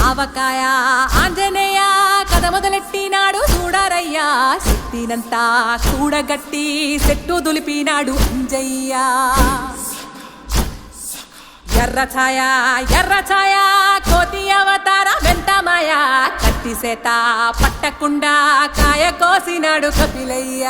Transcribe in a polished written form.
ఆవకాయ ఆంజనేయ కథ మొదలెట్టినాడు చూడరయ్యా శక్తినంతా కూడగట్టి చెట్టు దులిపినాడు అంజయ్య ఎర్ర ఛాయ కోతి అవతార వెంటమాయ కత్తి సేత పట్టకుండా కాయ కోసినాడు కపిలయ్య